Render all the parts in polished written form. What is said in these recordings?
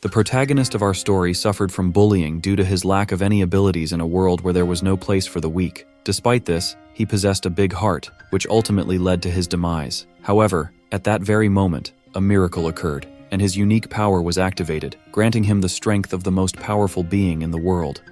The protagonist of our story suffered from bullying due to his lack of any abilities in a world where there was no place for the weak. Despite this, he possessed a big heart, which ultimately led to his demise. However, at that very moment, a miracle occurred, and his unique power was activated, granting him the strength of the most powerful being in the world.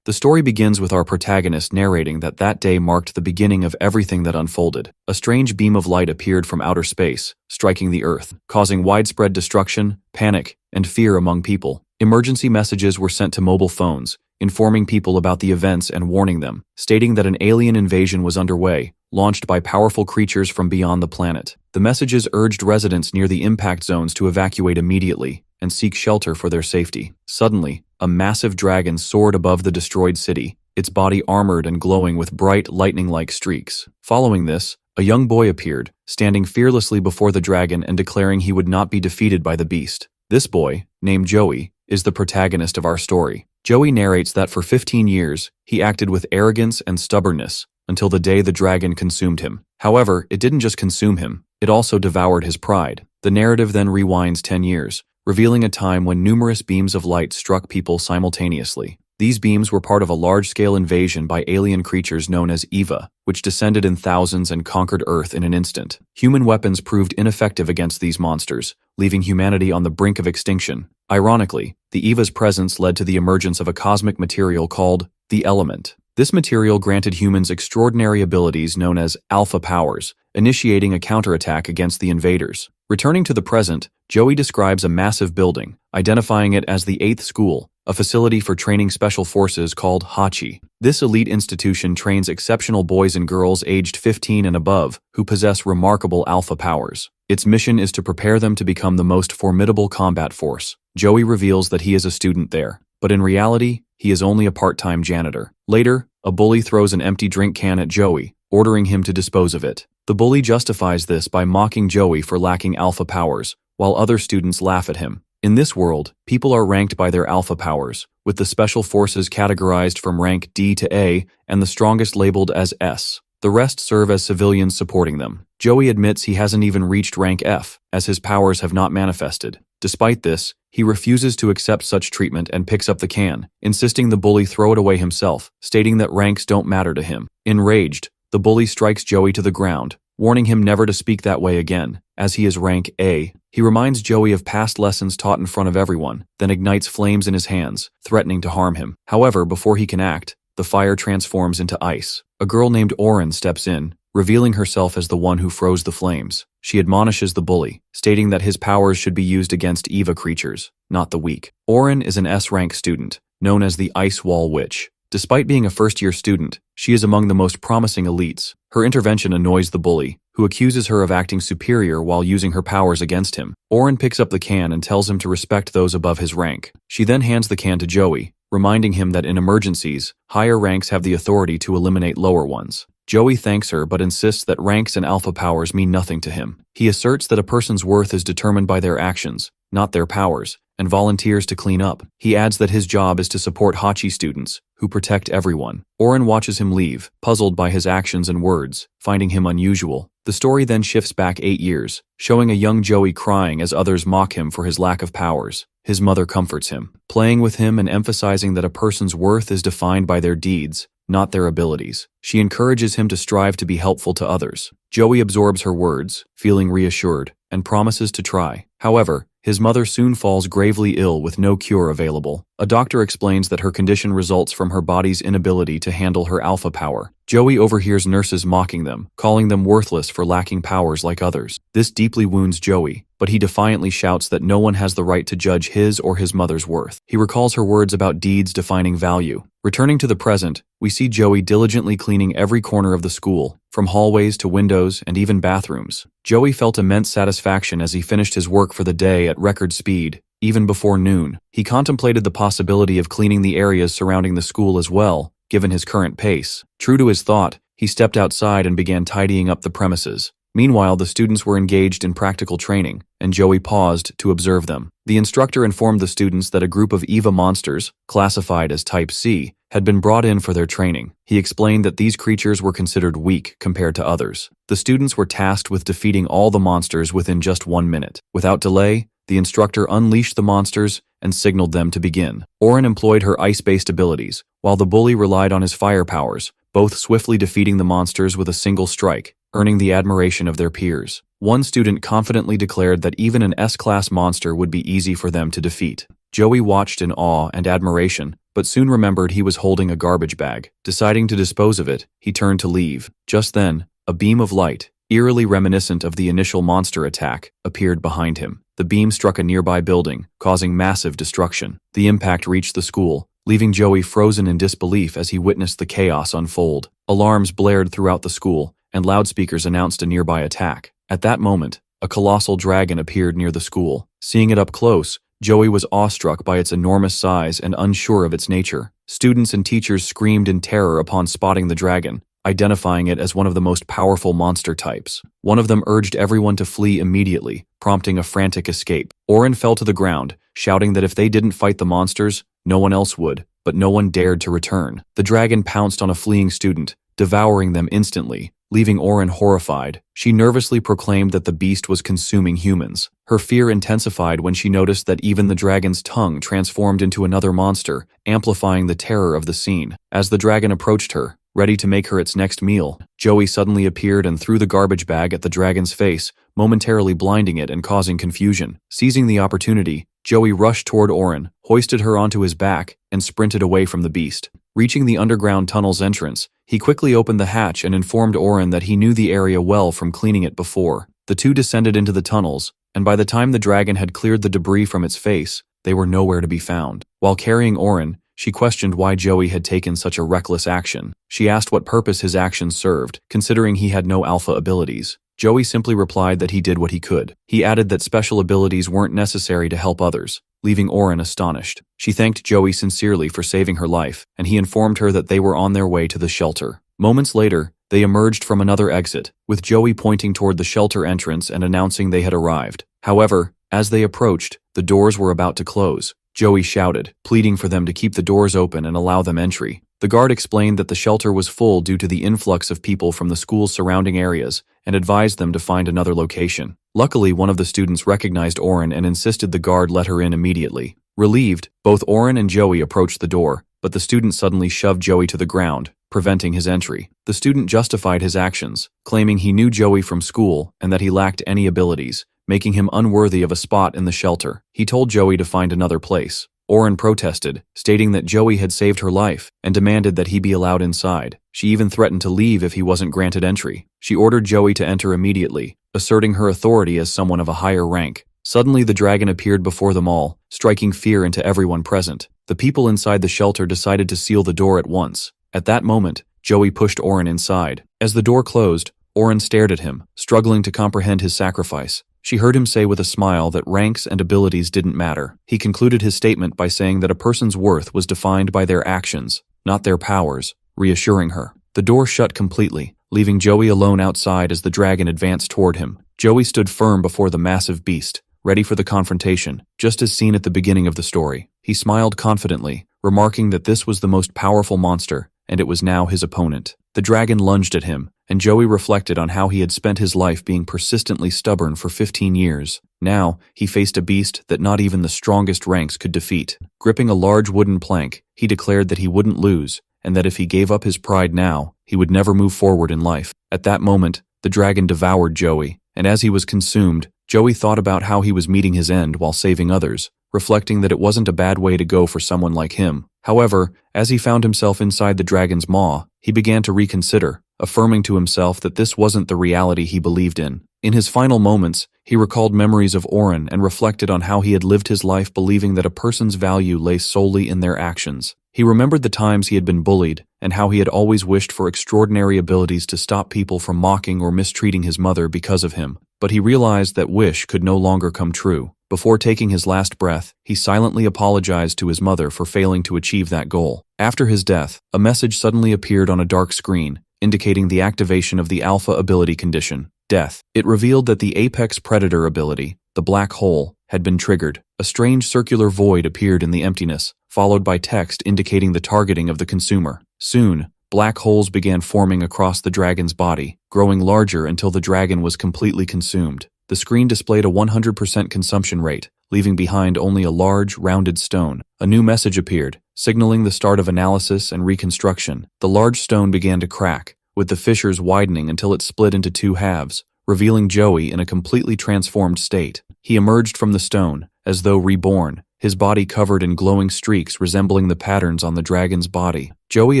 The story begins with our protagonist narrating that day marked the beginning of everything that unfolded. A strange beam of light appeared from outer space, striking the Earth, causing widespread destruction, panic, and fear among people. Emergency messages were sent to mobile phones, informing people about the events and warning them, stating that an alien invasion was underway, launched by powerful creatures from beyond the planet. The messages urged residents near the impact zones to evacuate immediately and seek shelter for their safety. Suddenly, a massive dragon soared above the destroyed city, its body armored and glowing with bright, lightning-like streaks. Following this, a young boy appeared, standing fearlessly before the dragon and declaring he would not be defeated by the beast. This boy, named Joey, is the protagonist of our story. Joey narrates that for 15 years, he acted with arrogance and stubbornness until the day the dragon consumed him. However, it didn't just consume him, it also devoured his pride. The narrative then rewinds 10 years, revealing a time when numerous beams of light struck people simultaneously. These beams were part of a large-scale invasion by alien creatures known as Eva, which descended in thousands and conquered Earth in an instant. Human weapons proved ineffective against these monsters, leaving humanity on the brink of extinction. Ironically, the Eva's presence led to the emergence of a cosmic material called the element. This material granted humans extraordinary abilities known as alpha powers, initiating a counterattack against the invaders. Returning to the present, Joey describes a massive building, identifying it as the 8th School, a facility for training special forces called Hachi. This elite institution trains exceptional boys and girls aged 15 and above who possess remarkable alpha powers. Its mission is to prepare them to become the most formidable combat force. Joey reveals that he is a student there, but in reality, he is only a part-time janitor. Later, a bully throws an empty drink can at Joey, ordering him to dispose of it. The bully justifies this by mocking Joey for lacking alpha powers, while other students laugh at him. In this world, people are ranked by their alpha powers, with the special forces categorized from rank D to A and the strongest labeled as S. The rest serve as civilians supporting them. Joey admits he hasn't even reached rank F, as his powers have not manifested. Despite this, he refuses to accept such treatment and picks up the can, insisting the bully throw it away himself, stating that ranks don't matter to him. Enraged, the bully strikes Joey to the ground, warning him never to speak that way again, as he is rank A. He reminds Joey of past lessons taught in front of everyone, then ignites flames in his hands, threatening to harm him. However, before he can act, the fire transforms into ice. A girl named Oren steps in, revealing herself as the one who froze the flames. She admonishes the bully, stating that his powers should be used against Eva creatures, not the weak. Oren is an S-rank student, known as the Ice Wall Witch. Despite being a first-year student, she is among the most promising elites. Her intervention annoys the bully, who accuses her of acting superior while using her powers against him. Oren picks up the can and tells him to respect those above his rank. She then hands the can to Joey, reminding him that in emergencies, higher ranks have the authority to eliminate lower ones. Joey thanks her but insists that ranks and alpha powers mean nothing to him. He asserts that a person's worth is determined by their actions, not their powers, and volunteers to clean up. He adds that his job is to support Hachi students, who protect everyone. Oren watches him leave, puzzled by his actions and words, finding him unusual. The story then shifts back 8 years, showing a young Joey crying as others mock him for his lack of powers. His mother comforts him, playing with him and emphasizing that a person's worth is defined by their deeds, not their abilities. She encourages him to strive to be helpful to others. Joey absorbs her words, feeling reassured, and promises to try. However, his mother soon falls gravely ill with no cure available. A doctor explains that her condition results from her body's inability to handle her alpha power. Joey overhears nurses mocking them, calling them worthless for lacking powers like others. This deeply wounds Joey, but he defiantly shouts that no one has the right to judge his or his mother's worth. He recalls her words about deeds defining value. Returning to the present, we see Joey diligently cleaning every corner of the school, from hallways to windows and even bathrooms. Joey felt immense satisfaction as he finished his work for the day at record speed, even before noon. He contemplated the possibility of cleaning the areas surrounding the school as well, given his current pace. True to his thought, he stepped outside and began tidying up the premises. Meanwhile, the students were engaged in practical training, and Joey paused to observe them. The instructor informed the students that a group of Eva monsters, classified as Type C, had been brought in for their training. He explained that these creatures were considered weak compared to others. The students were tasked with defeating all the monsters within just 1 minute. Without delay, the instructor unleashed the monsters and signaled them to begin. Oren employed her ice-based abilities, while the bully relied on his fire powers, both swiftly defeating the monsters with a single strike, earning the admiration of their peers. One student confidently declared that even an S-class monster would be easy for them to defeat. Joey watched in awe and admiration, but soon remembered he was holding a garbage bag. Deciding to dispose of it, he turned to leave. Just then, a beam of light, eerily reminiscent of the initial monster attack, appeared behind him. The beam struck a nearby building, causing massive destruction. The impact reached the school, leaving Joey frozen in disbelief as he witnessed the chaos unfold. Alarms blared throughout the school, and loudspeakers announced a nearby attack. At that moment, a colossal dragon appeared near the school. Seeing it up close, Joey was awestruck by its enormous size and unsure of its nature. Students and teachers screamed in terror upon spotting the dragon, identifying it as one of the most powerful monster types. One of them urged everyone to flee immediately, prompting a frantic escape. Oren fell to the ground, shouting that if they didn't fight the monsters, no one else would, but no one dared to return. The dragon pounced on a fleeing student, devouring them instantly, leaving Oren horrified. She nervously proclaimed that the beast was consuming humans. Her fear intensified when she noticed that even the dragon's tongue transformed into another monster, amplifying the terror of the scene. As the dragon approached her, ready to make her its next meal, Joey suddenly appeared and threw the garbage bag at the dragon's face, momentarily blinding it and causing confusion. Seizing the opportunity, Joey rushed toward Oren, hoisted her onto his back, and sprinted away from the beast. Reaching the underground tunnel's entrance, he quickly opened the hatch and informed Oren that he knew the area well from cleaning it before. The two descended into the tunnels, and by the time the dragon had cleared the debris from its face, they were nowhere to be found. While carrying Oren, she questioned why Joey had taken such a reckless action. She asked what purpose his actions served, considering he had no alpha abilities. Joey simply replied that he did what he could. He added that special abilities weren't necessary to help others, leaving Oren astonished. She thanked Joey sincerely for saving her life, and he informed her that they were on their way to the shelter. Moments later, they emerged from another exit, with Joey pointing toward the shelter entrance and announcing they had arrived. However, as they approached, the doors were about to close. Joey shouted, pleading for them to keep the doors open and allow them entry. The guard explained that the shelter was full due to the influx of people from the school's surrounding areas and advised them to find another location. Luckily, one of the students recognized Oren and insisted the guard let her in immediately. Relieved, both Oren and Joey approached the door, but the student suddenly shoved Joey to the ground, preventing his entry. The student justified his actions, claiming he knew Joey from school and that he lacked any abilities, making him unworthy of a spot in the shelter. He told Joey to find another place. Oren protested, stating that Joey had saved her life and demanded that he be allowed inside. She even threatened to leave if he wasn't granted entry. She ordered Joey to enter immediately, asserting her authority as someone of a higher rank. Suddenly, the dragon appeared before them all, striking fear into everyone present. The people inside the shelter decided to seal the door at once. At that moment, Joey pushed Oren inside. As the door closed, Oren stared at him, struggling to comprehend his sacrifice. She heard him say with a smile that ranks and abilities didn't matter. He concluded his statement by saying that a person's worth was defined by their actions, not their powers, reassuring her. The door shut completely, leaving Joey alone outside as the dragon advanced toward him. Joey stood firm before the massive beast, ready for the confrontation, just as seen at the beginning of the story. He smiled confidently, remarking that this was the most powerful monster, and it was now his opponent. The dragon lunged at him, and Joey reflected on how he had spent his life being persistently stubborn for 15 years. Now, he faced a beast that not even the strongest ranks could defeat. Gripping a large wooden plank, he declared that he wouldn't lose, and that if he gave up his pride now, he would never move forward in life. At that moment, the dragon devoured Joey, and as he was consumed, Joey thought about how he was meeting his end while saving others, reflecting that it wasn't a bad way to go for someone like him. However, as he found himself inside the dragon's maw, he began to reconsider, affirming to himself that this wasn't the reality he believed in. In his final moments, he recalled memories of Oren and reflected on how he had lived his life believing that a person's value lay solely in their actions. He remembered the times he had been bullied and how he had always wished for extraordinary abilities to stop people from mocking or mistreating his mother because of him. But he realized that wish could no longer come true. Before taking his last breath, he silently apologized to his mother for failing to achieve that goal. After his death, a message suddenly appeared on a dark screen, indicating the activation of the Alpha ability condition, Death. It revealed that the Apex Predator ability, the Black Hole, had been triggered. A strange circular void appeared in the emptiness, followed by text indicating the targeting of the consumer. Soon, black holes began forming across the dragon's body, growing larger until the dragon was completely consumed. The screen displayed a 100% consumption rate, leaving behind only a large, rounded stone. A new message appeared, signaling the start of analysis and reconstruction. The large stone began to crack, with the fissures widening until it split into two halves, revealing Joey in a completely transformed state. He emerged from the stone, as though reborn, his body covered in glowing streaks resembling the patterns on the dragon's body. Joey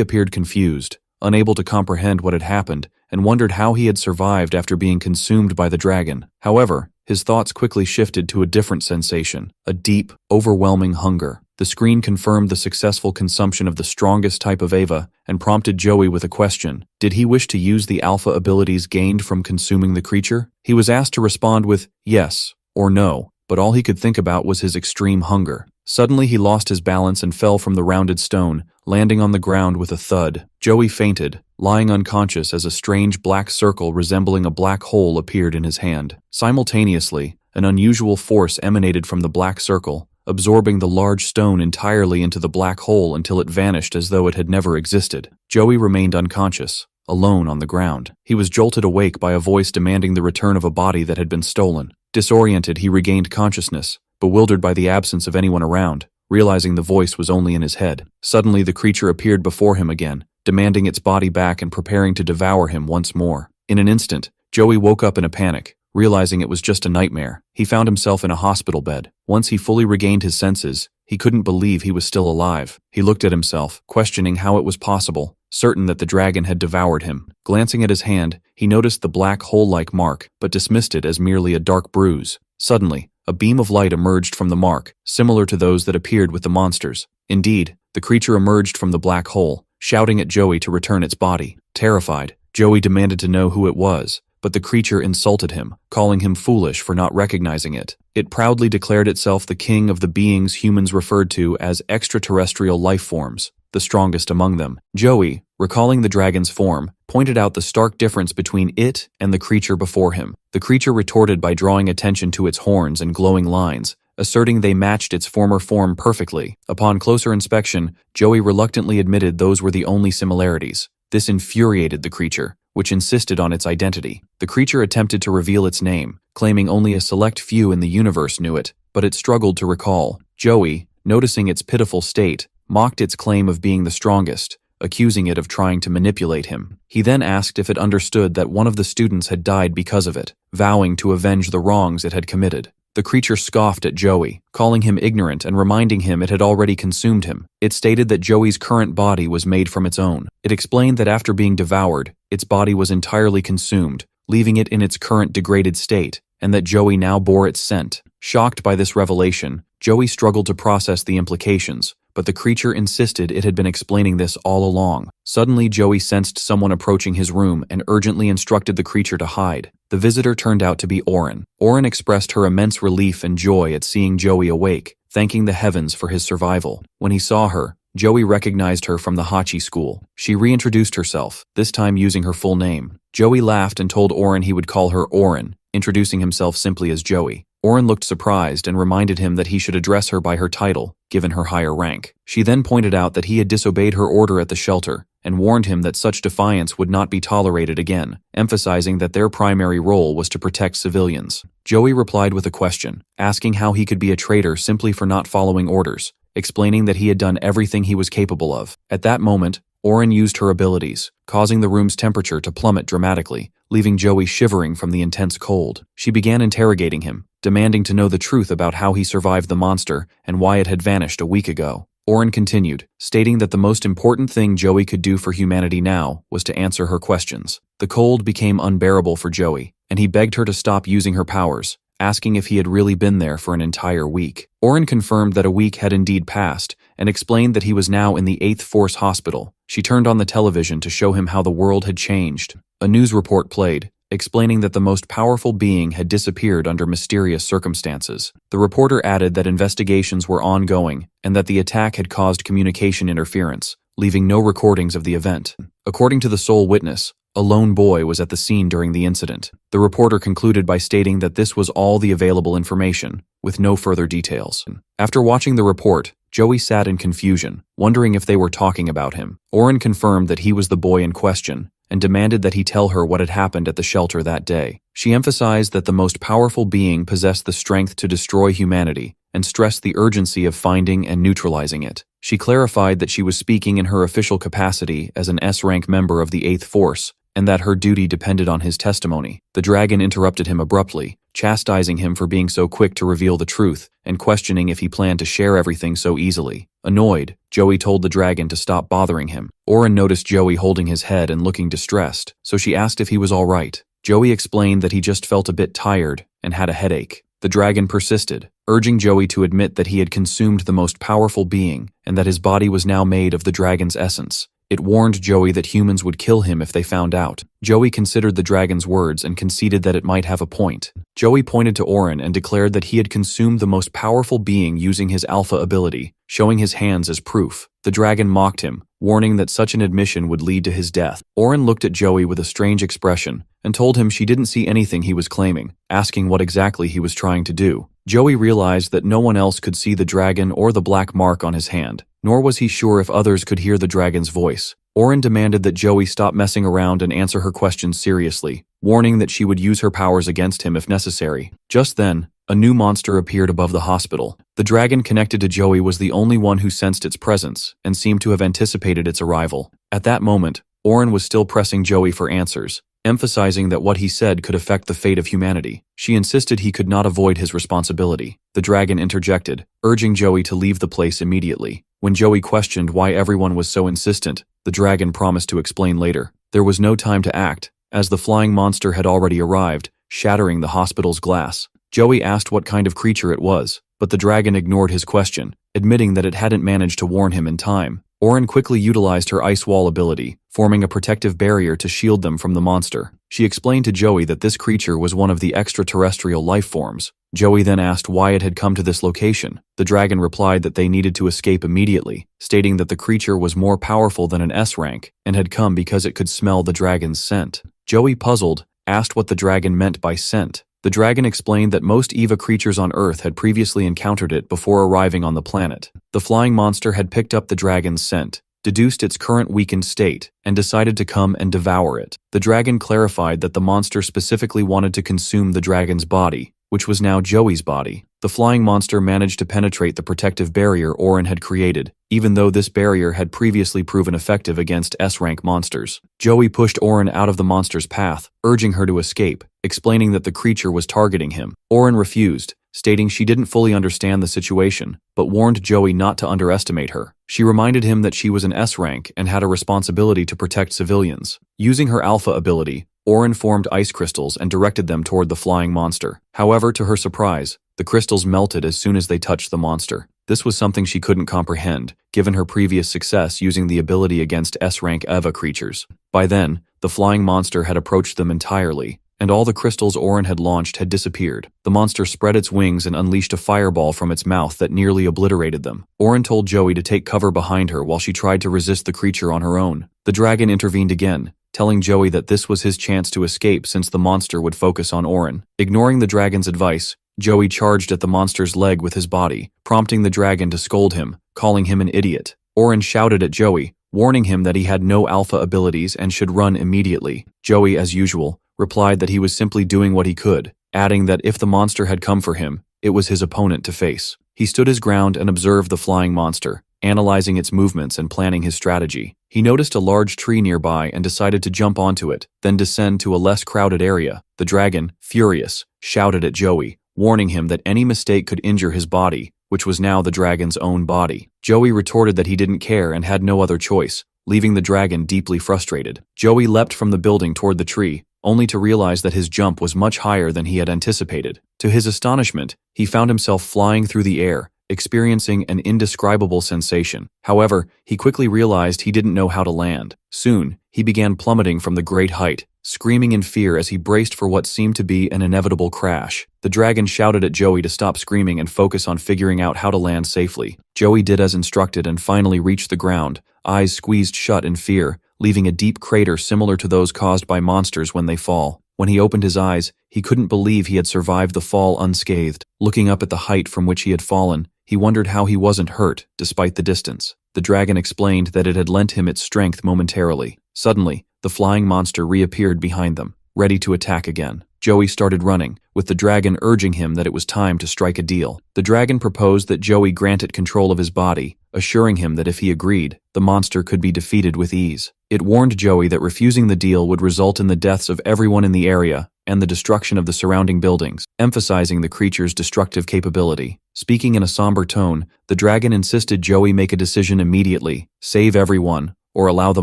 appeared confused, unable to comprehend what had happened, and wondered how he had survived after being consumed by the dragon. However, his thoughts quickly shifted to a different sensation, a deep, overwhelming hunger. The screen confirmed the successful consumption of the strongest type of Eva and prompted Joey with a question. Did he wish to use the alpha abilities gained from consuming the creature? He was asked to respond with yes or no, but all he could think about was his extreme hunger. Suddenly he lost his balance and fell from the rounded stone, landing on the ground with a thud. Joey fainted, lying unconscious as a strange black circle resembling a black hole appeared in his hand. Simultaneously, an unusual force emanated from the black circle, absorbing the large stone entirely into the black hole until it vanished as though it had never existed. Joey remained unconscious, alone on the ground. He was jolted awake by a voice demanding the return of a body that had been stolen. Disoriented, he regained consciousness, bewildered by the absence of anyone around, realizing the voice was only in his head. Suddenly, the creature appeared before him again, demanding its body back and preparing to devour him once more. In an instant, Joey woke up in a panic, realizing it was just a nightmare. He found himself in a hospital bed. Once he fully regained his senses, he couldn't believe he was still alive. He looked at himself, questioning how it was possible, certain that the dragon had devoured him. Glancing at his hand, he noticed the black hole-like mark, but dismissed it as merely a dark bruise. Suddenly, a beam of light emerged from the mark, similar to those that appeared with the monsters. Indeed, the creature emerged from the black hole, shouting at Joey to return its body. Terrified, Joey demanded to know who it was, but the creature insulted him, calling him foolish for not recognizing it. It proudly declared itself the king of the beings humans referred to as extraterrestrial life forms, the strongest among them. Joey, recalling the dragon's form, pointed out the stark difference between it and the creature before him. The creature retorted by drawing attention to its horns and glowing lines, asserting they matched its former form perfectly. Upon closer inspection, Joey reluctantly admitted those were the only similarities. This infuriated the creature, which insisted on its identity. The creature attempted to reveal its name, claiming only a select few in the universe knew it, but it struggled to recall. Joey, noticing its pitiful state, mocked its claim of being the strongest, accusing it of trying to manipulate him. He then asked if it understood that one of the students had died because of it, vowing to avenge the wrongs it had committed. The creature scoffed at Joey, calling him ignorant and reminding him it had already consumed him. It stated that Joey's current body was made from its own. It explained that after being devoured, its body was entirely consumed, leaving it in its current degraded state, and that Joey now bore its scent. Shocked by this revelation, Joey struggled to process the implications, but the creature insisted it had been explaining this all along. Suddenly, Joey sensed someone approaching his room and urgently instructed the creature to hide. The visitor turned out to be Oren. Oren expressed her immense relief and joy at seeing Joey awake, thanking the heavens for his survival. When he saw her, Joey recognized her from the Hachi school. She reintroduced herself, this time using her full name. Joey laughed and told Oren he would call her Oren, introducing himself simply as Joey. Oren looked surprised and reminded him that he should address her by her title, given her higher rank. She then pointed out that he had disobeyed her order at the shelter, and warned him that such defiance would not be tolerated again, emphasizing that their primary role was to protect civilians. Joey replied with a question, asking how he could be a traitor simply for not following orders, explaining that he had done everything he was capable of. At that moment, Oren used her abilities, causing the room's temperature to plummet dramatically, leaving Joey shivering from the intense cold. She began interrogating him, demanding to know the truth about how he survived the monster and why it had vanished a week ago. Oren continued, stating that the most important thing Joey could do for humanity now was to answer her questions. The cold became unbearable for Joey, and he begged her to stop using her powers, asking if he had really been there for an entire week. Oren confirmed that a week had indeed passed, and explained that he was now in the 8th Force Hospital. She turned on the television to show him how the world had changed. A news report played, explaining that the most powerful being had disappeared under mysterious circumstances. The reporter added that investigations were ongoing, and that the attack had caused communication interference, leaving no recordings of the event. According to the sole witness, a lone boy was at the scene during the incident. The reporter concluded by stating that this was all the available information, with no further details. After watching the report, Joey sat in confusion, wondering if they were talking about him. Oren confirmed that he was the boy in question, and demanded that he tell her what had happened at the shelter that day. She emphasized that the most powerful being possessed the strength to destroy humanity, and stressed the urgency of finding and neutralizing it. She clarified that she was speaking in her official capacity as an S-rank member of the 8th Force, and that her duty depended on his testimony. The dragon interrupted him abruptly, chastising him for being so quick to reveal the truth, and questioning if he planned to share everything so easily. Annoyed, Joey told the dragon to stop bothering him. Oren noticed Joey holding his head and looking distressed, so she asked if he was all right. Joey explained that he just felt a bit tired and had a headache. The dragon persisted, urging Joey to admit that he had consumed the most powerful being and that his body was now made of the dragon's essence. It warned Joey that humans would kill him if they found out. Joey considered the dragon's words and conceded that it might have a point. Joey pointed to Oren and declared that he had consumed the most powerful being using his alpha ability, showing his hands as proof. The dragon mocked him, warning that such an admission would lead to his death. Oren looked at Joey with a strange expression and told him she didn't see anything he was claiming, asking what exactly he was trying to do. Joey realized that no one else could see the dragon or the black mark on his hand, nor was he sure if others could hear the dragon's voice. Oren demanded that Joey stop messing around and answer her questions seriously, warning that she would use her powers against him if necessary. Just then, a new monster appeared above the hospital. The dragon connected to Joey was the only one who sensed its presence and seemed to have anticipated its arrival. At that moment, Oren was still pressing Joey for answers, emphasizing that what he said could affect the fate of humanity. She insisted he could not avoid his responsibility. The dragon interjected, urging Joey to leave the place immediately. When Joey questioned why everyone was so insistent, the dragon promised to explain later. There was no time to act, as the flying monster had already arrived, shattering the hospital's glass. Joey asked what kind of creature it was, but the dragon ignored his question, admitting that it hadn't managed to warn him in time. Oren quickly utilized her ice wall ability, forming a protective barrier to shield them from the monster. She explained to Joey that this creature was one of the extraterrestrial life forms. Joey then asked why it had come to this location. The dragon replied that they needed to escape immediately, stating that the creature was more powerful than an S rank and had come because it could smell the dragon's scent. Joey, puzzled, asked what the dragon meant by scent. The dragon explained that most EVA creatures on Earth had previously encountered it before arriving on the planet. The flying monster had picked up the dragon's scent, deduced its current weakened state, and decided to come and devour it. The dragon clarified that the monster specifically wanted to consume the dragon's body, which was now Joey's body. The flying monster managed to penetrate the protective barrier Oren had created, even though this barrier had previously proven effective against S-rank monsters. Joey pushed Oren out of the monster's path, urging her to escape, explaining that the creature was targeting him. Oren refused, stating she didn't fully understand the situation, but warned Joey not to underestimate her. She reminded him that she was an S-rank and had a responsibility to protect civilians. Using her alpha ability, Oren formed ice crystals and directed them toward the flying monster. However, to her surprise, the crystals melted as soon as they touched the monster. This was something she couldn't comprehend, given her previous success using the ability against S-rank EVA creatures. By then, the flying monster had approached them entirely, and all the crystals Oren had launched had disappeared. The monster spread its wings and unleashed a fireball from its mouth that nearly obliterated them. Oren told Joey to take cover behind her while she tried to resist the creature on her own. The dragon intervened again, telling Joey that this was his chance to escape since the monster would focus on Oren. Ignoring the dragon's advice, Joey charged at the monster's leg with his body, prompting the dragon to scold him, calling him an idiot. Oren shouted at Joey, warning him that he had no alpha abilities and should run immediately. Joey, as usual, replied that he was simply doing what he could, adding that if the monster had come for him, it was his opponent to face. He stood his ground and observed the flying monster, analyzing its movements and planning his strategy. He noticed a large tree nearby and decided to jump onto it, then descend to a less crowded area. The dragon, furious, shouted at Joey, warning him that any mistake could injure his body, which was now the dragon's own body. Joey retorted that he didn't care and had no other choice, leaving the dragon deeply frustrated. Joey leapt from the building toward the tree, only to realize that his jump was much higher than he had anticipated. To his astonishment, he found himself flying through the air, experiencing an indescribable sensation. However, he quickly realized he didn't know how to land. Soon, he began plummeting from the great height, screaming in fear as he braced for what seemed to be an inevitable crash. The dragon shouted at Joey to stop screaming and focus on figuring out how to land safely. Joey did as instructed and finally reached the ground, eyes squeezed shut in fear, leaving a deep crater similar to those caused by monsters when they fall. When he opened his eyes, he couldn't believe he had survived the fall unscathed. Looking up at the height from which he had fallen, He wondered how he wasn't hurt, despite the distance. The dragon explained that it had lent him its strength momentarily. Suddenly, the flying monster reappeared behind them, ready to attack again. Joey started running, with the dragon urging him that it was time to strike a deal. The dragon proposed that Joey grant it control of his body, assuring him that if he agreed, the monster could be defeated with ease. It warned Joey that refusing the deal would result in the deaths of everyone in the area and the destruction of the surrounding buildings, emphasizing the creature's destructive capability. Speaking in a somber tone, the dragon insisted Joey make a decision immediately, save everyone, or allow the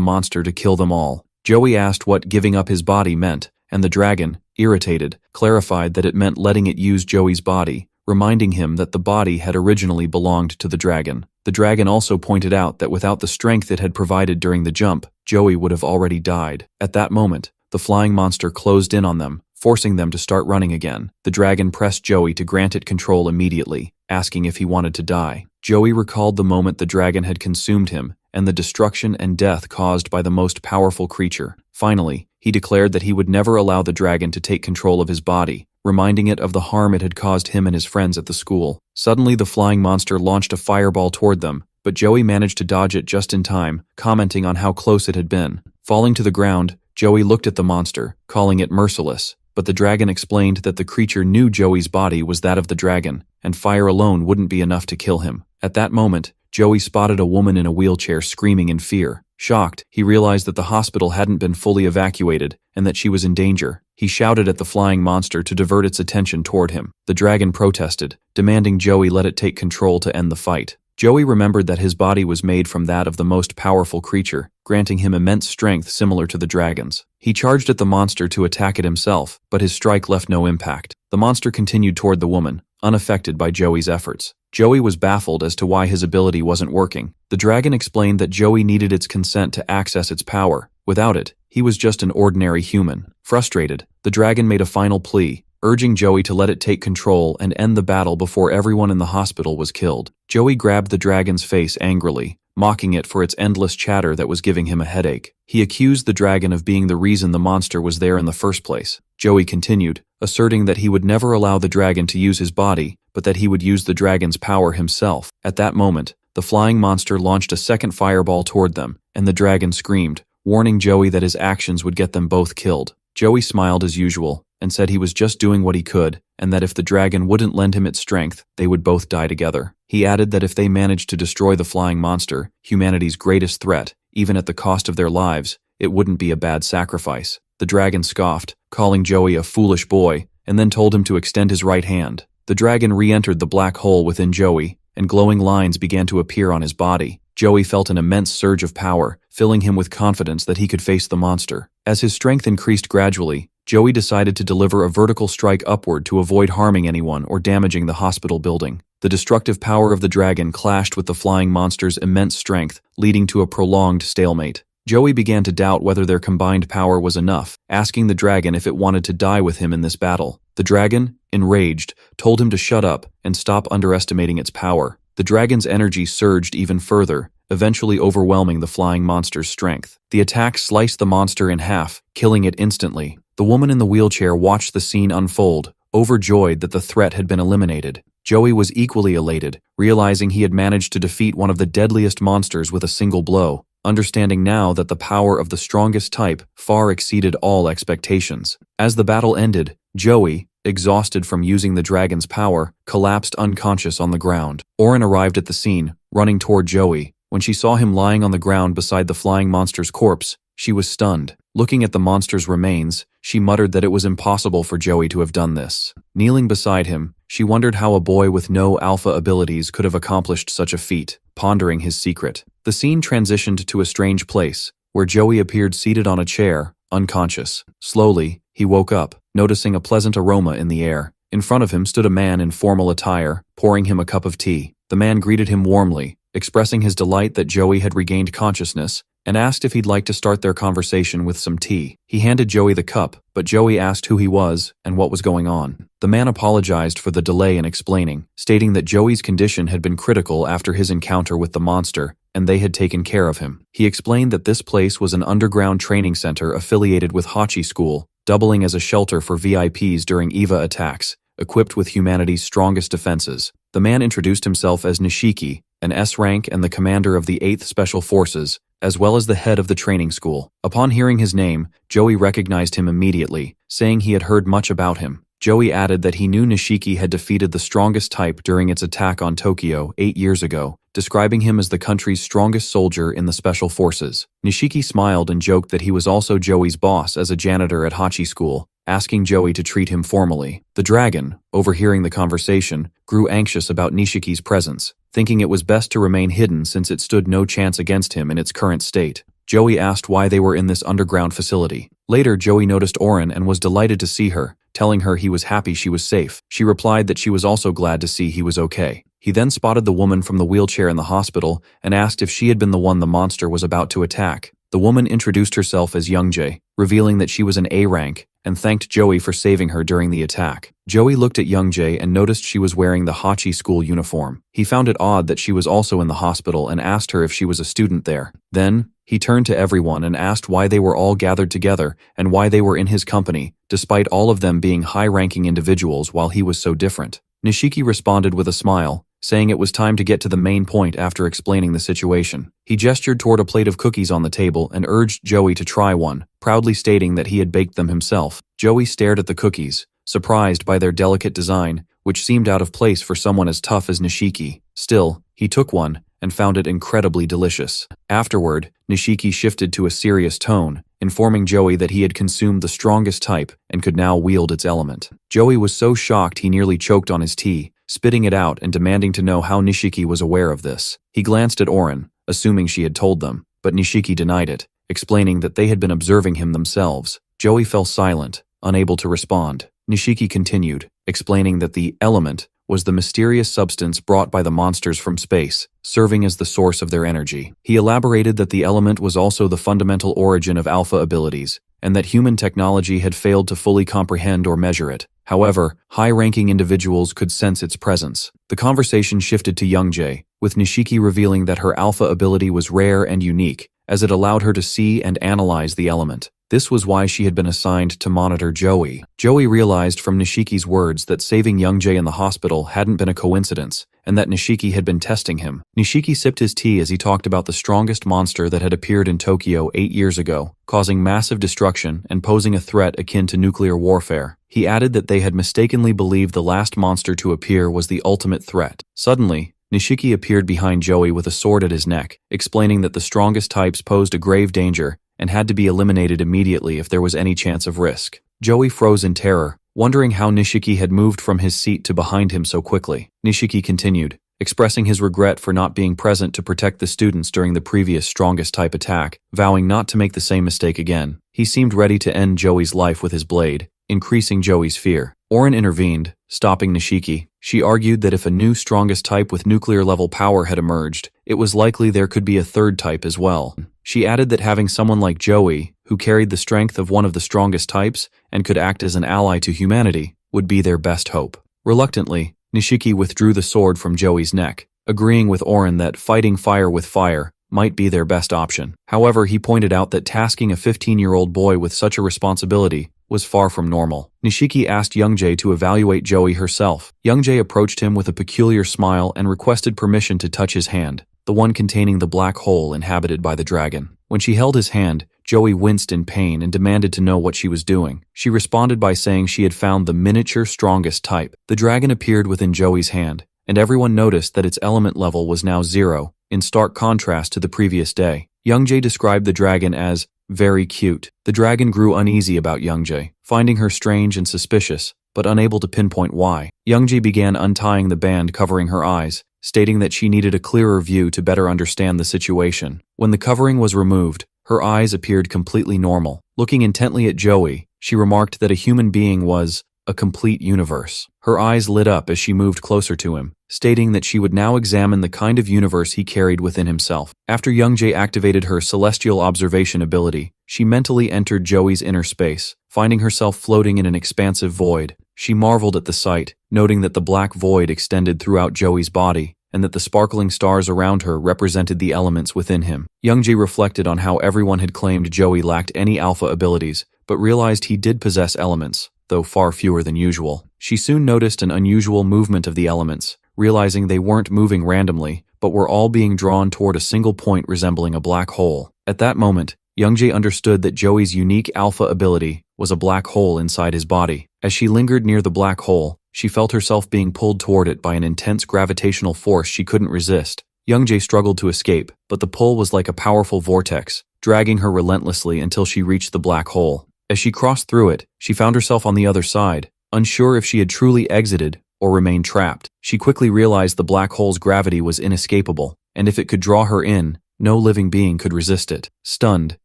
monster to kill them all. Joey asked what giving up his body meant, and the dragon, irritated, clarified that it meant letting it use Joey's body, reminding him that the body had originally belonged to the dragon. The dragon also pointed out that without the strength it had provided during the jump, Joey would have already died. At that moment, the flying monster closed in on them, forcing them to start running again. The dragon pressed Joey to grant it control immediately, asking if he wanted to die. Joey recalled the moment the dragon had consumed him and the destruction and death caused by the most powerful creature. Finally, he declared that he would never allow the dragon to take control of his body, reminding it of the harm it had caused him and his friends at the school. Suddenly, the flying monster launched a fireball toward them, but Joey managed to dodge it just in time, commenting on how close it had been. Falling to the ground, Joey looked at the monster, calling it merciless, but the dragon explained that the creature knew Joey's body was that of the dragon, and fire alone wouldn't be enough to kill him. At that moment, Joey spotted a woman in a wheelchair screaming in fear. Shocked, he realized that the hospital hadn't been fully evacuated and that she was in danger. He shouted at the flying monster to divert its attention toward him. The dragon protested, demanding Joey let it take control to end the fight. Joey remembered that his body was made from that of the most powerful creature, granting him immense strength similar to the dragon's. He charged at the monster to attack it himself, but his strike left no impact. The monster continued toward the woman, unaffected by Joey's efforts. Joey was baffled as to why his ability wasn't working. The dragon explained that Joey needed its consent to access its power. Without it, he was just an ordinary human. Frustrated, the dragon made a final plea, urging Joey to let it take control and end the battle before everyone in the hospital was killed. Joey grabbed the dragon's face angrily, mocking it for its endless chatter that was giving him a headache. He accused the dragon of being the reason the monster was there in the first place. Joey continued, asserting that he would never allow the dragon to use his body, but that he would use the dragon's power himself. At that moment, the flying monster launched a second fireball toward them, and the dragon screamed, warning Joey that his actions would get them both killed. Joey smiled as usual, and said he was just doing what he could, and that if the dragon wouldn't lend him its strength, they would both die together. He added that if they managed to destroy the flying monster, humanity's greatest threat, even at the cost of their lives, it wouldn't be a bad sacrifice. The dragon scoffed, calling Joey a foolish boy, and then told him to extend his right hand. The dragon re-entered the black hole within Joey, and glowing lines began to appear on his body. Joey felt an immense surge of power, filling him with confidence that he could face the monster. As his strength increased gradually, Joey decided to deliver a vertical strike upward to avoid harming anyone or damaging the hospital building. The destructive power of the dragon clashed with the flying monster's immense strength, leading to a prolonged stalemate. Joey began to doubt whether their combined power was enough, asking the dragon if it wanted to die with him in this battle. The dragon, enraged, told him to shut up and stop underestimating its power. The dragon's energy surged even further, eventually overwhelming the flying monster's strength. The attack sliced the monster in half, killing it instantly. The woman in the wheelchair watched the scene unfold, overjoyed that the threat had been eliminated. Joey was equally elated, realizing he had managed to defeat one of the deadliest monsters with a single blow, understanding now that the power of the strongest type far exceeded all expectations. As the battle ended, Joey, exhausted from using the dragon's power, collapsed unconscious on the ground. Orin arrived at the scene, running toward Joey. When she saw him lying on the ground beside the flying monster's corpse, she was stunned. Looking at the monster's remains, she muttered that it was impossible for Joey to have done this. Kneeling beside him, she wondered how a boy with no alpha abilities could have accomplished such a feat, pondering his secret. The scene transitioned to a strange place, where Joey appeared seated on a chair, unconscious. Slowly, he woke up, noticing a pleasant aroma in the air. In front of him stood a man in formal attire, pouring him a cup of tea. The man greeted him warmly, expressing his delight that Joey had regained consciousness, and asked if he'd like to start their conversation with some tea. He handed Joey the cup, but Joey asked who he was and what was going on. The man apologized for the delay in explaining, stating that Joey's condition had been critical after his encounter with the monster, and they had taken care of him. He explained that this place was an underground training center affiliated with Hachi School, doubling as a shelter for VIPs during EVA attacks, equipped with humanity's strongest defenses. The man introduced himself as Nishiki, an S rank and the commander of the 8th Special Forces, as well as the head of the training school. Upon hearing his name, Joey recognized him immediately, saying he had heard much about him. Joey added that he knew Nishiki had defeated the strongest type during its attack on Tokyo 8 years ago, describing him as the country's strongest soldier in the Special Forces. Nishiki smiled and joked that he was also Joey's boss as a janitor at Hachi School, asking Joey to treat him formally. The dragon, overhearing the conversation, grew anxious about Nishiki's presence, thinking it was best to remain hidden since it stood no chance against him in its current state. Joey asked why they were in this underground facility. Later, Joey noticed Orin and was delighted to see her, telling her he was happy she was safe. She replied that she was also glad to see he was okay. He then spotted the woman from the wheelchair in the hospital and asked if she had been the one the monster was about to attack. The woman introduced herself as Youngjae, revealing that she was an A rank, and thanked Joey for saving her during the attack. Joey looked at Youngjae and noticed she was wearing the Hachi school uniform. He found it odd that she was also in the hospital and asked her if she was a student there. Then, he turned to everyone and asked why they were all gathered together and why they were in his company, despite all of them being high-ranking individuals while he was so different. Nishiki responded with a smile, saying it was time to get to the main point after explaining the situation. He gestured toward a plate of cookies on the table and urged Joey to try one, proudly stating that he had baked them himself. Joey stared at the cookies, surprised by their delicate design, which seemed out of place for someone as tough as Nishiki. Still, he took one and found it incredibly delicious. Afterward, Nishiki shifted to a serious tone, informing Joey that he had consumed the strongest type and could now wield its element. Joey was so shocked he nearly choked on his tea, spitting it out and demanding to know how Nishiki was aware of this. He glanced at Orin, assuming she had told them, but Nishiki denied it, explaining that they had been observing him themselves. Joey fell silent, unable to respond. Nishiki continued, explaining that the element was the mysterious substance brought by the monsters from space, serving as the source of their energy. He elaborated that the element was also the fundamental origin of alpha abilities, and that human technology had failed to fully comprehend or measure it. However, high-ranking individuals could sense its presence. The conversation shifted to Youngjae, with Nishiki revealing that her alpha ability was rare and unique, as it allowed her to see and analyze the element. This was why she had been assigned to monitor Joey. Joey realized from Nishiki's words that saving Youngjae in the hospital hadn't been a coincidence, and that Nishiki had been testing him. Nishiki sipped his tea as he talked about the strongest monster that had appeared in Tokyo 8 years ago, causing massive destruction and posing a threat akin to nuclear warfare. He added that they had mistakenly believed the last monster to appear was the ultimate threat. Suddenly, Nishiki appeared behind Joey with a sword at his neck, explaining that the strongest types posed a grave danger and had to be eliminated immediately if there was any chance of risk. Joey froze in terror, wondering how Nishiki had moved from his seat to behind him so quickly. Nishiki continued, expressing his regret for not being present to protect the students during the previous strongest type attack, vowing not to make the same mistake again. He seemed ready to end Joey's life with his blade, increasing Joey's fear. Orin intervened, stopping Nishiki. She argued that if a new strongest type with nuclear-level power had emerged, it was likely there could be a third type as well. She added that having someone like Joey, who carried the strength of one of the strongest types and could act as an ally to humanity, would be their best hope. Reluctantly, Nishiki withdrew the sword from Joey's neck, agreeing with Orin that fighting fire with fire might be their best option. However, he pointed out that tasking a 15-year-old boy with such a responsibility was far from normal. Nishiki asked Youngjae to evaluate Joey herself. Youngjae approached him with a peculiar smile and requested permission to touch his hand, the one containing the black hole inhabited by the dragon. When she held his hand, Joey winced in pain and demanded to know what she was doing. She responded by saying she had found the miniature strongest type. The dragon appeared within Joey's hand, and everyone noticed that its element level was now 0, in stark contrast to the previous day. Youngjae described the dragon as very cute. The dragon grew uneasy about Youngjae, finding her strange and suspicious, but unable to pinpoint why. Youngjae began untying the band covering her eyes, stating that she needed a clearer view to better understand the situation. When the covering was removed, her eyes appeared completely normal. Looking intently at Joey, she remarked that a human being was a complete universe. Her eyes lit up as she moved closer to him, stating that she would now examine the kind of universe he carried within himself. After Youngjae activated her celestial observation ability, she mentally entered Joey's inner space, finding herself floating in an expansive void. She marveled at the sight, noting that the black void extended throughout Joey's body, and that the sparkling stars around her represented the elements within him. Youngjae reflected on how everyone had claimed Joey lacked any alpha abilities, but realized he did possess elements, though far fewer than usual. She soon noticed an unusual movement of the elements, realizing they weren't moving randomly, but were all being drawn toward a single point resembling a black hole. At that moment, Youngjae understood that Joey's unique alpha ability was a black hole inside his body. As she lingered near the black hole, she felt herself being pulled toward it by an intense gravitational force she couldn't resist. Youngjae struggled to escape, but the pull was like a powerful vortex, dragging her relentlessly until she reached the black hole. As she crossed through it, she found herself on the other side, unsure if she had truly exited or remained trapped. She quickly realized the black hole's gravity was inescapable, and if it could draw her in, no living being could resist it. Stunned,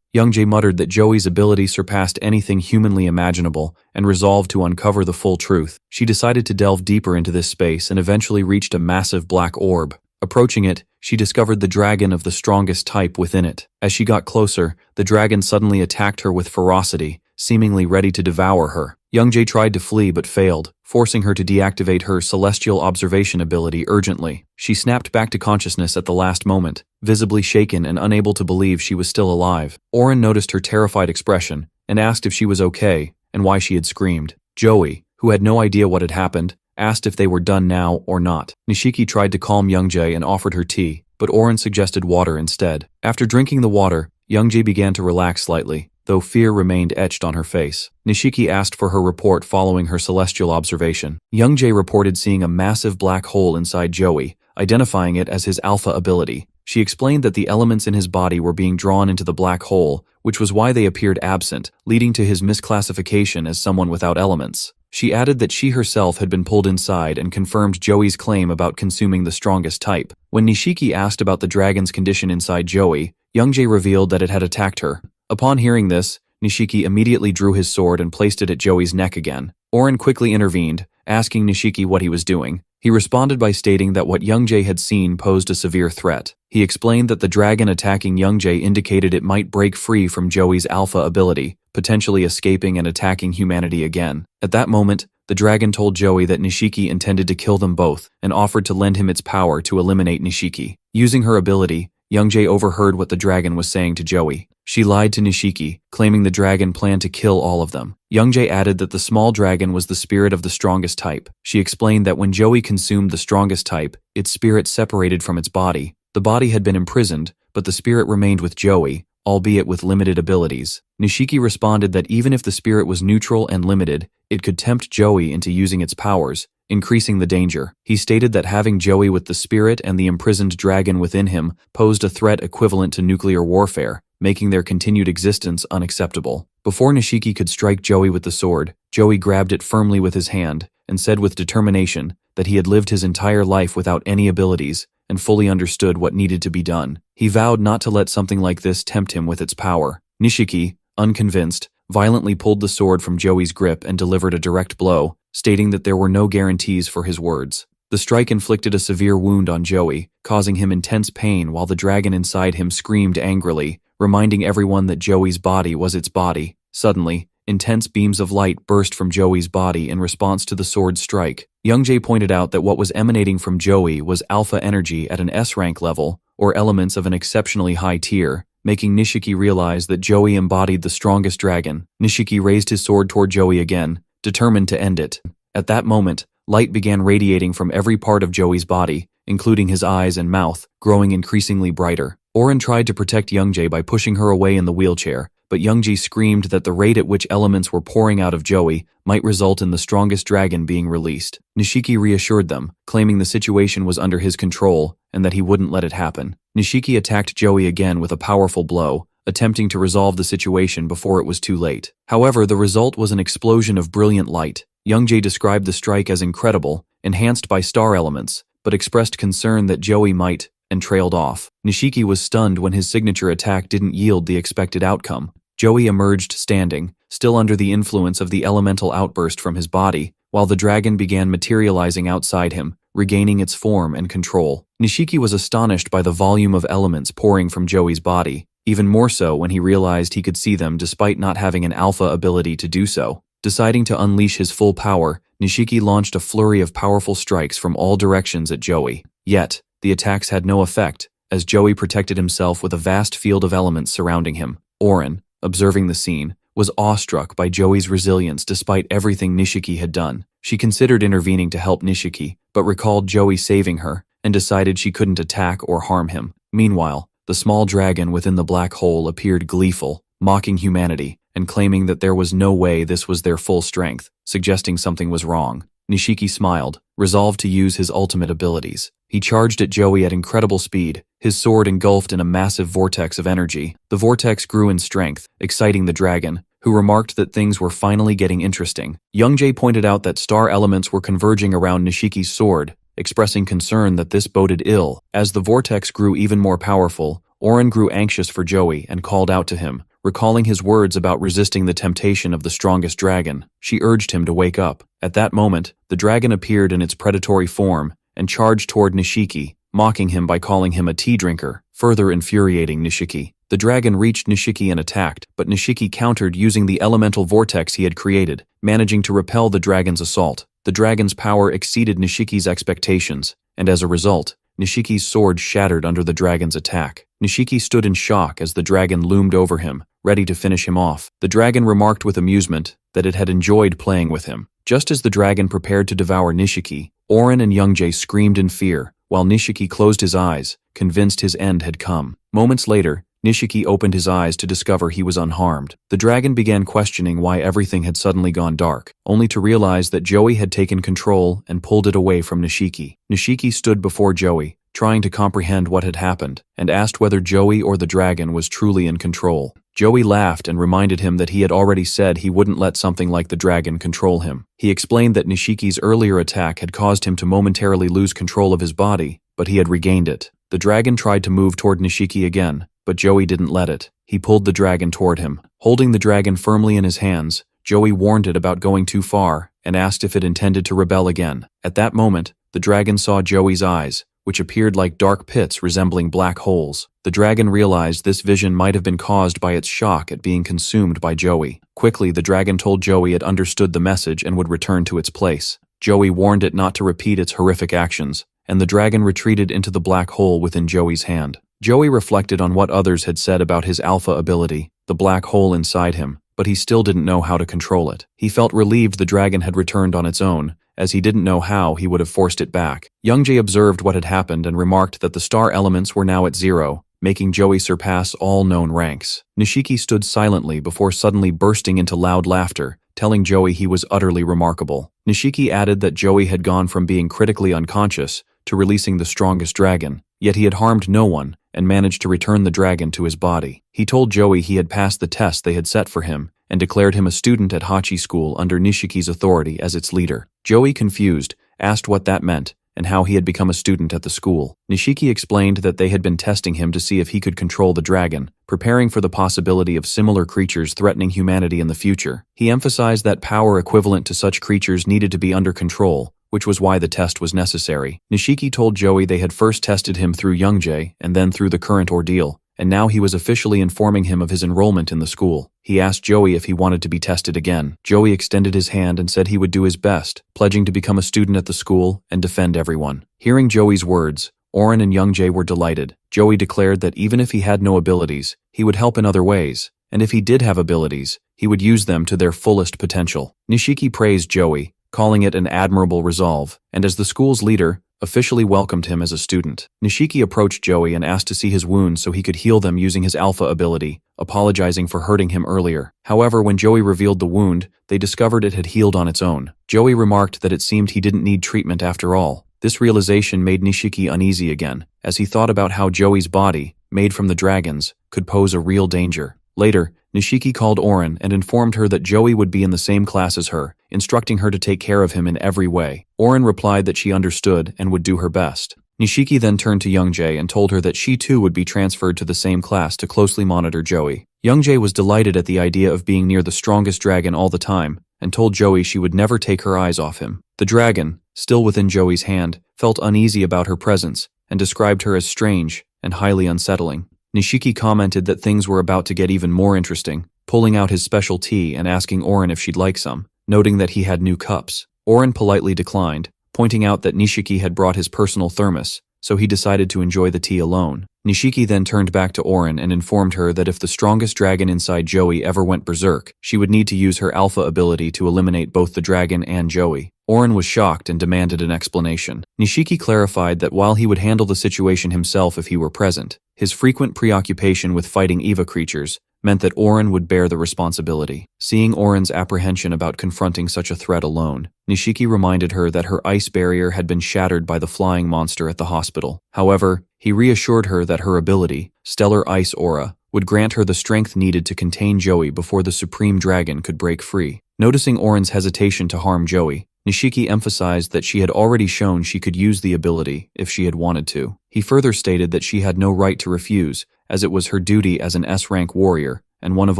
Youngjae muttered that Joey's ability surpassed anything humanly imaginable and resolved to uncover the full truth. She decided to delve deeper into this space and eventually reached a massive black orb. Approaching it, she discovered the dragon of the strongest type within it. As she got closer, the dragon suddenly attacked her with ferocity, seemingly ready to devour her. Youngjae tried to flee but failed, forcing her to deactivate her celestial observation ability urgently. She snapped back to consciousness at the last moment, visibly shaken and unable to believe she was still alive. Oren noticed her terrified expression and asked if she was okay and why she had screamed. Joey, who had no idea what had happened, asked if they were done now or not. Nishiki tried to calm Youngjae and offered her tea, but Oren suggested water instead. After drinking the water, Youngjae began to relax slightly, though fear remained etched on her face. Nishiki asked for her report following her celestial observation. Youngjae reported seeing a massive black hole inside Joey, identifying it as his alpha ability. She explained that the elements in his body were being drawn into the black hole, which was why they appeared absent, leading to his misclassification as someone without elements. She added that she herself had been pulled inside and confirmed Joey's claim about consuming the strongest type. When Nishiki asked about the dragon's condition inside Joey, Youngjae revealed that it had attacked her. Upon hearing this, Nishiki immediately drew his sword and placed it at Joey's neck again. Oren quickly intervened, asking Nishiki what he was doing. He responded by stating that what Youngjae had seen posed a severe threat. He explained that the dragon attacking Youngjae indicated it might break free from Joey's alpha ability, potentially escaping and attacking humanity again. At that moment, the dragon told Joey that Nishiki intended to kill them both and offered to lend him its power to eliminate Nishiki. Using her ability, Youngjae overheard what the dragon was saying to Joey. She lied to Nishiki, claiming the dragon planned to kill all of them. Youngjae added that the small dragon was the spirit of the strongest type. She explained that when Joey consumed the strongest type, its spirit separated from its body. The body had been imprisoned, but the spirit remained with Joey, albeit with limited abilities. Nishiki responded that even if the spirit was neutral and limited, it could tempt Joey into using its powers, increasing the danger. He stated that having Joey with the spirit and the imprisoned dragon within him posed a threat equivalent to nuclear warfare, making their continued existence unacceptable. Before Nishiki could strike Joey with the sword, Joey grabbed it firmly with his hand and said with determination that he had lived his entire life without any abilities and fully understood what needed to be done. He vowed not to let something like this tempt him with its power. Nishiki, unconvinced, violently pulled the sword from Joey's grip and delivered a direct blow, stating that there were no guarantees for his words. The strike inflicted a severe wound on Joey, causing him intense pain while the dragon inside him screamed angrily, reminding everyone that Joey's body was its body. Suddenly, intense beams of light burst from Joey's body in response to the sword's strike. Youngjae pointed out that what was emanating from Joey was alpha energy at an S-rank level, or elements of an exceptionally high tier, making Nishiki realize that Joey embodied the strongest dragon. Nishiki raised his sword toward Joey again, determined to end it. At that moment, light began radiating from every part of Joey's body, including his eyes and mouth, growing increasingly brighter. Oren tried to protect Youngjae by pushing her away in the wheelchair, but Youngjae screamed that the rate at which elements were pouring out of Joey might result in the strongest dragon being released. Nishiki reassured them, claiming the situation was under his control and that he wouldn't let it happen. Nishiki attacked Joey again with a powerful blow, attempting to resolve the situation before it was too late. However, the result was an explosion of brilliant light. Youngjae described the strike as incredible, enhanced by star elements, but expressed concern that Joey might, and trailed off. Nishiki was stunned when his signature attack didn't yield the expected outcome. Joey emerged standing, still under the influence of the elemental outburst from his body, while the dragon began materializing outside him, regaining its form and control. Nishiki was astonished by the volume of elements pouring from Joey's body, even more so when he realized he could see them despite not having an alpha ability to do so. Deciding to unleash his full power, Nishiki launched a flurry of powerful strikes from all directions at Joey. Yet, the attacks had no effect, as Joey protected himself with a vast field of elements surrounding him. Oren, observing the scene, was awestruck by Joey's resilience despite everything Nishiki had done. She considered intervening to help Nishiki, but recalled Joey saving her and decided she couldn't attack or harm him. Meanwhile, the small dragon within the black hole appeared gleeful, mocking humanity and claiming that there was no way this was their full strength, suggesting something was wrong. Nishiki smiled, resolved to use his ultimate abilities. He charged at Joey at incredible speed, his sword engulfed in a massive vortex of energy. The vortex grew in strength, exciting the dragon, who remarked that things were finally getting interesting. Youngjae pointed out that star elements were converging around Nishiki's sword, expressing concern that this boded ill. As the vortex grew even more powerful, Oren grew anxious for Joey and called out to him, recalling his words about resisting the temptation of the strongest dragon. She urged him to wake up. At that moment, the dragon appeared in its predatory form and charged toward Nishiki, mocking him by calling him a tea drinker, further infuriating Nishiki. The dragon reached Nishiki and attacked, but Nishiki countered using the elemental vortex he had created, managing to repel the dragon's assault. The dragon's power exceeded Nishiki's expectations, and as a result, Nishiki's sword shattered under the dragon's attack. Nishiki stood in shock as the dragon loomed over him, ready to finish him off. The dragon remarked with amusement that it had enjoyed playing with him. Just as the dragon prepared to devour Nishiki, Oren and Youngjae screamed in fear, while Nishiki closed his eyes, convinced his end had come. Moments later, Nishiki opened his eyes to discover he was unharmed. The dragon began questioning why everything had suddenly gone dark, only to realize that Joey had taken control and pulled it away from Nishiki. Nishiki stood before Joey, trying to comprehend what had happened, and asked whether Joey or the dragon was truly in control. Joey laughed and reminded him that he had already said he wouldn't let something like the dragon control him. He explained that Nishiki's earlier attack had caused him to momentarily lose control of his body, but he had regained it. The dragon tried to move toward Nishiki again, but Joey didn't let it. He pulled the dragon toward him. Holding the dragon firmly in his hands, Joey warned it about going too far and asked if it intended to rebel again. At that moment, the dragon saw Joey's eyes, which appeared like dark pits resembling black holes. The dragon realized this vision might have been caused by its shock at being consumed by Joey. Quickly, the dragon told Joey it understood the message and would return to its place. Joey warned it not to repeat its horrific actions, and the dragon retreated into the black hole within Joey's hand. Joey reflected on what others had said about his alpha ability, the black hole inside him, but he still didn't know how to control it. He felt relieved the dragon had returned on its own, as he didn't know how he would have forced it back. Youngjae observed what had happened and remarked that the star elements were now at 0, making Joey surpass all known ranks. Nishiki stood silently before suddenly bursting into loud laughter, telling Joey he was utterly remarkable. Nishiki added that Joey had gone from being critically unconscious to releasing the strongest dragon, yet he had harmed no one and managed to return the dragon to his body. He told Joey he had passed the test they had set for him and declared him a student at Hachi School under Nishiki's authority as its leader. Joey, confused, asked what that meant and how he had become a student at the school. Nishiki explained that they had been testing him to see if he could control the dragon, preparing for the possibility of similar creatures threatening humanity in the future. He emphasized that power equivalent to such creatures needed to be under control, which was why the test was necessary. Nishiki told Joey they had first tested him through Youngjae and then through the current ordeal, and now he was officially informing him of his enrollment in the school. He asked Joey if he wanted to be tested again. Joey extended his hand and said he would do his best, pledging to become a student at the school and defend everyone. Hearing Joey's words, Oren and Youngjae were delighted. Joey declared that even if he had no abilities, he would help in other ways, and if he did have abilities, he would use them to their fullest potential. Nishiki praised Joey, calling it an admirable resolve, and as the school's leader, officially welcomed him as a student. Nishiki approached Joey and asked to see his wounds so he could heal them using his alpha ability, apologizing for hurting him earlier. However, when Joey revealed the wound, they discovered it had healed on its own. Joey remarked that it seemed he didn't need treatment after all. This realization made Nishiki uneasy again, as he thought about how Joey's body, made from the dragons, could pose a real danger. Later, Nishiki called Oren and informed her that Joey would be in the same class as her, instructing her to take care of him in every way. Oren replied that she understood and would do her best. Nishiki then turned to Youngjae and told her that she too would be transferred to the same class to closely monitor Joey. Youngjae was delighted at the idea of being near the strongest dragon all the time, and told Joey she would never take her eyes off him. The dragon, still within Joey's hand, felt uneasy about her presence and described her as strange and highly unsettling. Nishiki commented that things were about to get even more interesting, pulling out his special tea and asking Oren if she'd like some, noting that he had new cups. Oren politely declined, pointing out that Nishiki had brought his personal thermos, so he decided to enjoy the tea alone. Nishiki then turned back to Orin and informed her that if the strongest dragon inside Joey ever went berserk, she would need to use her alpha ability to eliminate both the dragon and Joey. Orin was shocked and demanded an explanation. Nishiki clarified that while he would handle the situation himself if he were present, his frequent preoccupation with fighting Eva creatures meant that Orin would bear the responsibility. Seeing Orin's apprehension about confronting such a threat alone, Nishiki reminded her that her ice barrier had been shattered by the flying monster at the hospital. However, he reassured her that her ability, Stellar Ice Aura, would grant her the strength needed to contain Joey before the Supreme Dragon could break free. Noticing Orin's hesitation to harm Joey, Nishiki emphasized that she had already shown she could use the ability if she had wanted to. He further stated that she had no right to refuse, as it was her duty as an S-rank warrior and one of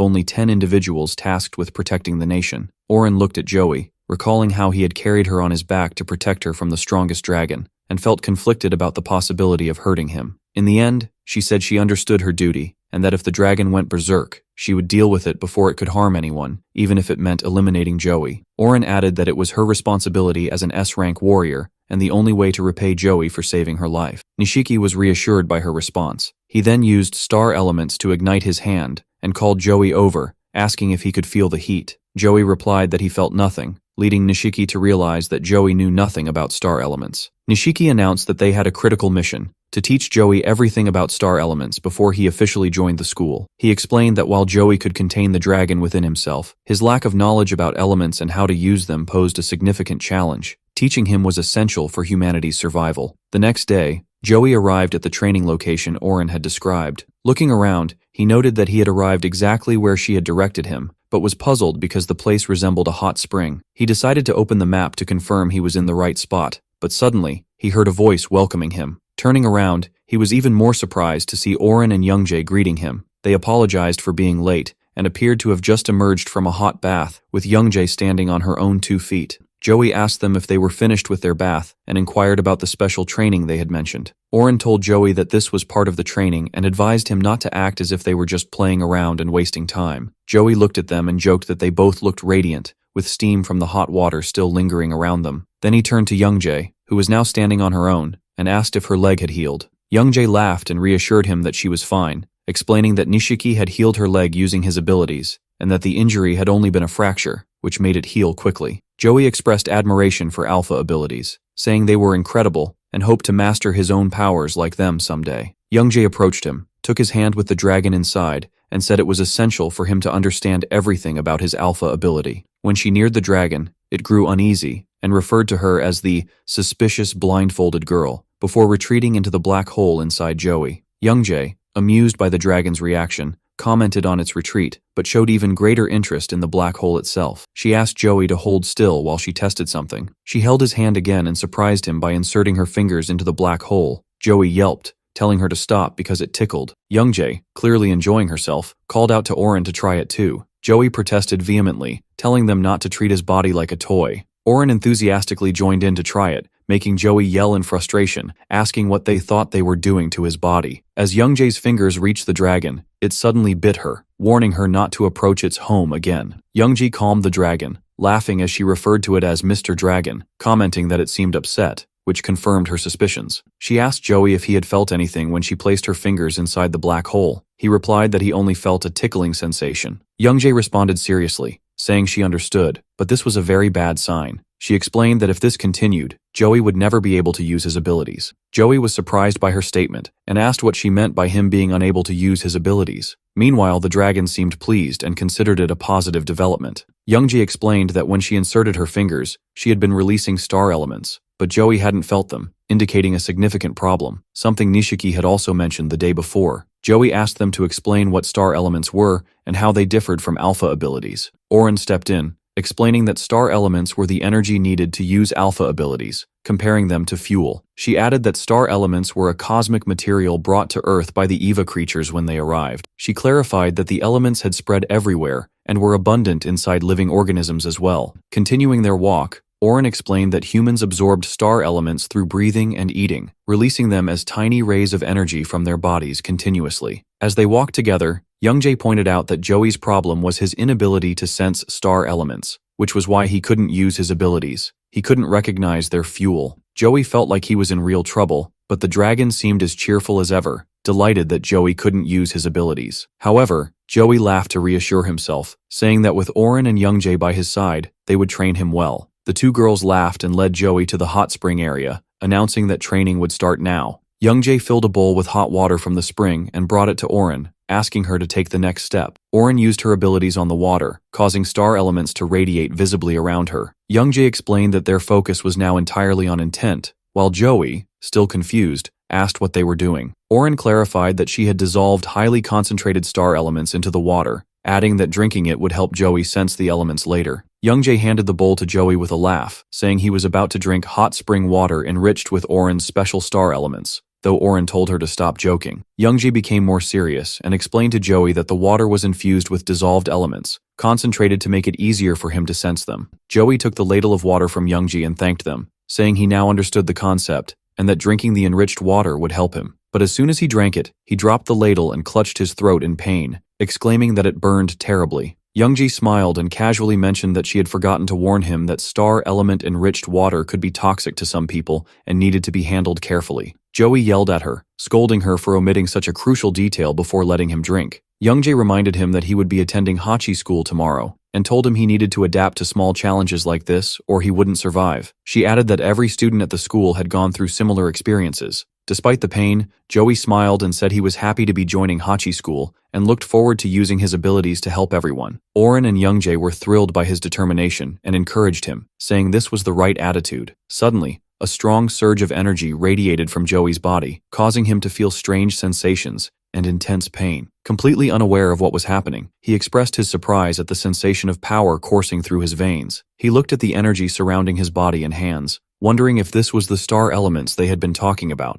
only 10 individuals tasked with protecting the nation. Orin looked at Joey, recalling how he had carried her on his back to protect her from the strongest dragon, and felt conflicted about the possibility of hurting him. In the end, she said she understood her duty, and that if the dragon went berserk, she would deal with it before it could harm anyone, even if it meant eliminating Joey. Orin added that it was her responsibility as an S-rank warrior, and the only way to repay Joey for saving her life. Nishiki was reassured by her response. He then used star elements to ignite his hand, and called Joey over, asking if he could feel the heat. Joey replied that he felt nothing, leading Nishiki to realize that Joey knew nothing about star elements. Nishiki announced that they had a critical mission, to teach Joey everything about star elements before he officially joined the school. He explained that while Joey could contain the dragon within himself, his lack of knowledge about elements and how to use them posed a significant challenge. Teaching him was essential for humanity's survival. The next day, Joey arrived at the training location Orin had described. Looking around, he noted that he had arrived exactly where she had directed him, but was puzzled because the place resembled a hot spring. He decided to open the map to confirm he was in the right spot, but suddenly, he heard a voice welcoming him. Turning around, he was even more surprised to see Orin and Youngjae greeting him. They apologized for being late and appeared to have just emerged from a hot bath, with Youngjae standing on her own 2 feet. Joey asked them if they were finished with their bath and inquired about the special training they had mentioned. Orin told Joey that this was part of the training and advised him not to act as if they were just playing around and wasting time. Joey looked at them and joked that they both looked radiant, with steam from the hot water still lingering around them. Then he turned to Youngjae, who was now standing on her own, and asked if her leg had healed. Youngjae laughed and reassured him that she was fine, explaining that Nishiki had healed her leg using his abilities, and that the injury had only been a fracture, which made it heal quickly. Joey expressed admiration for alpha abilities, saying they were incredible and hoped to master his own powers like them someday. Youngjae approached him, took his hand with the dragon inside, and said it was essential for him to understand everything about his alpha ability. When she neared the dragon, it grew uneasy and referred to her as the suspicious blindfolded girl, before retreating into the black hole inside Joey. Youngjae, amused by the dragon's reaction, commented on its retreat, but showed even greater interest in the black hole itself. She asked Joey to hold still while she tested something. She held his hand again and surprised him by inserting her fingers into the black hole. Joey yelped, telling her to stop because it tickled. Youngjae, clearly enjoying herself, called out to Orin to try it too. Joey protested vehemently, telling them not to treat his body like a toy. Orin enthusiastically joined in to try it, making Joey yell in frustration, asking what they thought they were doing to his body. As Youngjae's fingers reached the dragon, it suddenly bit her, warning her not to approach its home again. Youngjae calmed the dragon, laughing as she referred to it as Mr. Dragon, commenting that it seemed upset, which confirmed her suspicions. She asked Joey if he had felt anything when she placed her fingers inside the black hole. He replied that he only felt a tickling sensation. Youngjae responded seriously, saying she understood, but this was a very bad sign. She explained that if this continued, Joey would never be able to use his abilities. Joey was surprised by her statement and asked what she meant by him being unable to use his abilities. Meanwhile, the dragon seemed pleased and considered it a positive development. Youngjae explained that when she inserted her fingers, she had been releasing star elements, but Joey hadn't felt them, indicating a significant problem, something Nishiki had also mentioned the day before. Joey asked them to explain what star elements were and how they differed from alpha abilities. Orin stepped in, explaining that star elements were the energy needed to use alpha abilities, comparing them to fuel. She added that star elements were a cosmic material brought to Earth by the Eva creatures when they arrived. She clarified that the elements had spread everywhere and were abundant inside living organisms as well. Continuing their walk, Orin explained that humans absorbed star elements through breathing and eating, releasing them as tiny rays of energy from their bodies continuously. As they walked together, Youngjae pointed out that Joey's problem was his inability to sense star elements, which was why he couldn't use his abilities. He couldn't recognize their fuel. Joey felt like he was in real trouble, but the dragon seemed as cheerful as ever, delighted that Joey couldn't use his abilities. However, Joey laughed to reassure himself, saying that with Oren and Youngjae by his side, they would train him well. The two girls laughed and led Joey to the hot spring area, announcing that training would start now. Youngjae filled a bowl with hot water from the spring and brought it to Oren, asking her to take the next step. Oren used her abilities on the water, causing star elements to radiate visibly around her. Youngjae explained that their focus was now entirely on intent, while Joey, still confused, asked what they were doing. Oren clarified that she had dissolved highly concentrated star elements into the water, adding that drinking it would help Joey sense the elements later. Youngjae handed the bowl to Joey with a laugh, saying he was about to drink hot spring water enriched with Oren's special star elements, though Oren told her to stop joking. Youngjae became more serious and explained to Joey that the water was infused with dissolved elements, concentrated to make it easier for him to sense them. Joey took the ladle of water from Youngjae and thanked them, saying he now understood the concept, and that drinking the enriched water would help him. But as soon as he drank it, he dropped the ladle and clutched his throat in pain, exclaiming that it burned terribly. Youngjae smiled and casually mentioned that she had forgotten to warn him that star element enriched water could be toxic to some people and needed to be handled carefully. Joey yelled at her, scolding her for omitting such a crucial detail before letting him drink. Youngjae reminded him that he would be attending Hachi school tomorrow, and told him he needed to adapt to small challenges like this or he wouldn't survive. She added that every student at the school had gone through similar experiences. Despite the pain, Joey smiled and said he was happy to be joining Hachi school and looked forward to using his abilities to help everyone. Oren and Youngjae were thrilled by his determination and encouraged him, saying this was the right attitude. Suddenly, a strong surge of energy radiated from Joey's body, causing him to feel strange sensations and intense pain. Completely unaware of what was happening, he expressed his surprise at the sensation of power coursing through his veins. He looked at the energy surrounding his body and hands, wondering if this was the star elements they had been talking about.